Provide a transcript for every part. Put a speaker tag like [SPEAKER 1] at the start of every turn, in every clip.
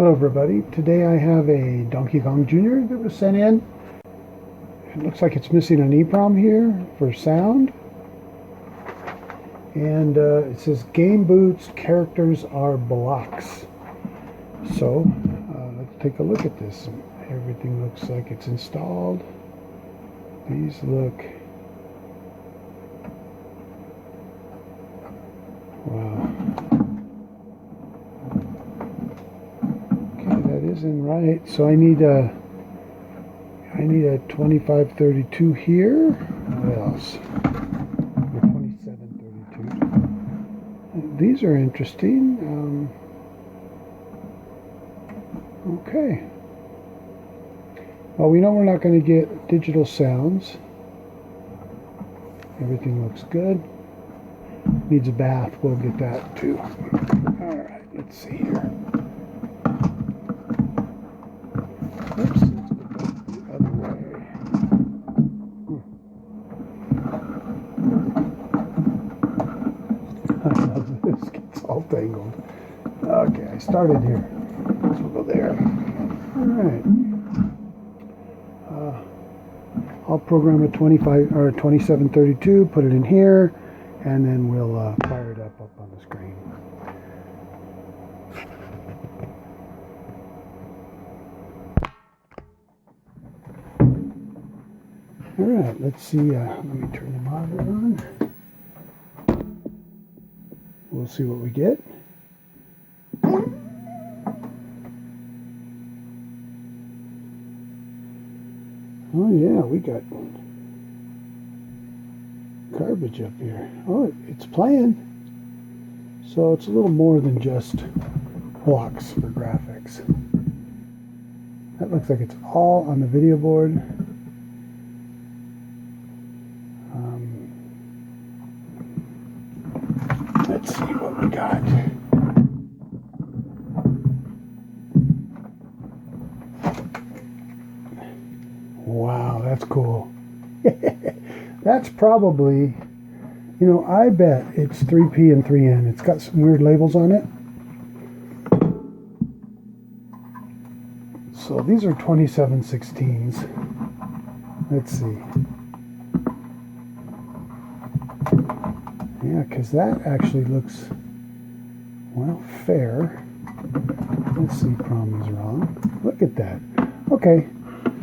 [SPEAKER 1] Hello everybody, today I have a Donkey Kong Jr. that was sent in. It looks like it's missing an EEPROM here for sound. And it says game boots, characters are blocks. So let's take a look at this. Everything looks like it's installed. These look... wow. That isn't right, so I need a 2532 here. What else? A 2732. These are interesting. Okay. Well, we know we're not going to get digital sounds. Everything looks good. Needs a bath. We'll get that too. All right. Let's see here. Oops, let's go the other way. I love this, gets all tangled. Okay, I started here. So we'll go there. Alright. I'll program a 25 or a 2732, put it in here, and then we'll fire it up on the screen. Alright, let's see, let me turn the monitor on. We'll see what we get. Oh yeah, we got garbage up here. Oh, it's playing. So it's a little more than just blocks for graphics. That looks like it's all on the video board. Let's see what we got. Wow, that's cool. That's probably, you know, I bet it's 3P and 3N. It's got some weird labels on it. So these are 2716s. Let's see. Yeah, because that actually looks, well, fair. Let's see, PROM is wrong. Look at that. Okay,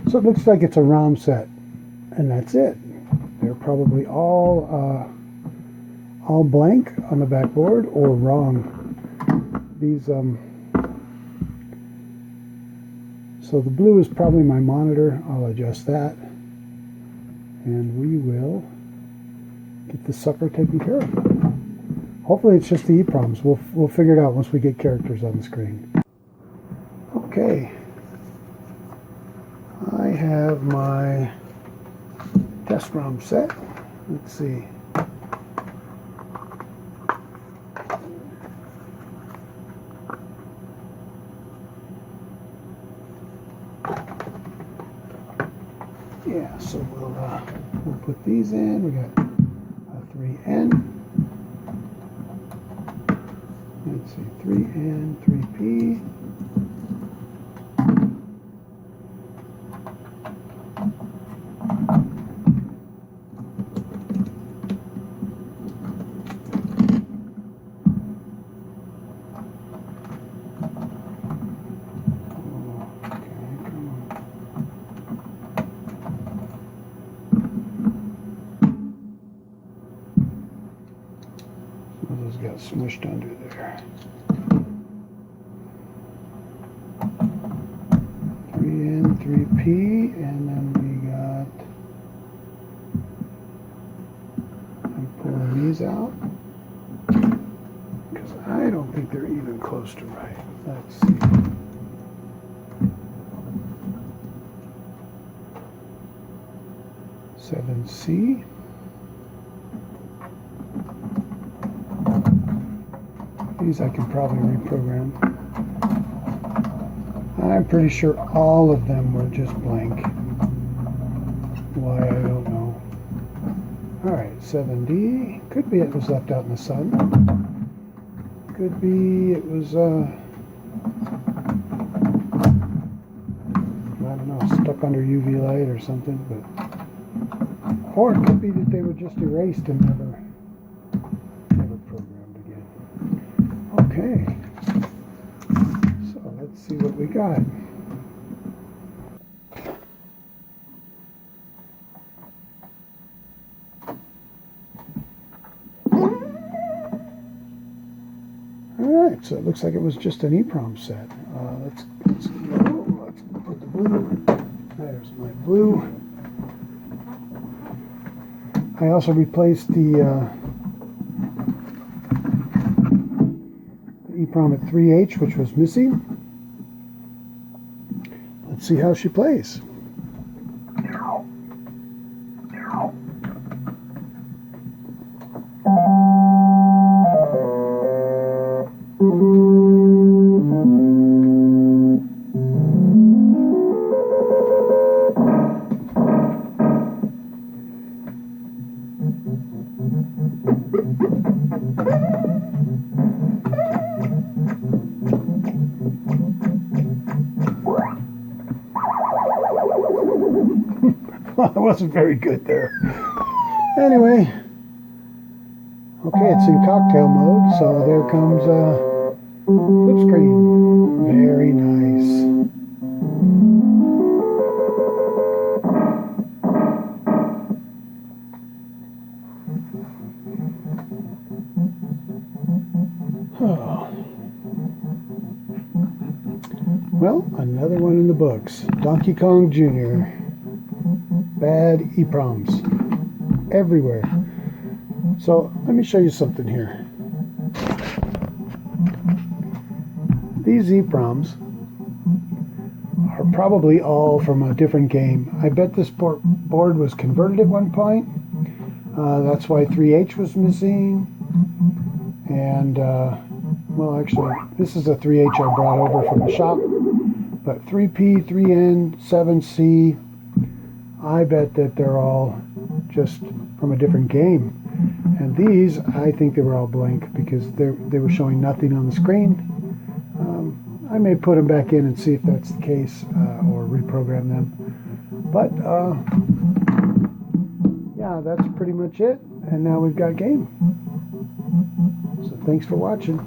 [SPEAKER 1] so it looks like it's a ROM set, and that's it. They're probably all blank on the backboard or wrong. These, so the blue is probably my monitor. I'll adjust that, and we will get the sucker taken care of. Hopefully it's just the EEPROMs. We'll figure it out once we get characters on the screen. Okay. I have my test ROM set. Let's see. Yeah, so we'll put these in. We got 3N. Let's see, 3N, 3P. Those got smushed under there. 3N, 3P, and then we got, I'm pulling these out because I don't think they're even close to right. Let's see. Seven C. These I can probably reprogram. I'm pretty sure all of them were just blank. Why, I don't know. Alright, 7D. Could be it was left out in the sun. Could be it was stuck under UV light or something, but or it could be that they were just erased and never programmed again. Okay, so let's see what we got. Alright, so it looks like it was just an EEPROM set. Let's put the blue. There's my blue. I also replaced the EEPROM at 3H, which was missing. Let's see how she plays. Well, it wasn't very good there. Anyway, okay, it's in cocktail mode, so there comes flip screen. Very nice. Oh. Well, another one in the books. Donkey Kong Jr. Bad EEPROMs everywhere. So let me show you something here. These EEPROMs are probably all from a different game. I bet this board was converted at one point. That's why 3H was missing. And, well, actually, this is a 3H I brought over from the shop. But 3P, 3N, 7C, I bet that they're all just from a different game. And these, I think they were all blank because they were showing nothing on the screen. I may put them back in and see if that's the case, or reprogram them. But, yeah, that's pretty much it. And now we've got game. So thanks for watching.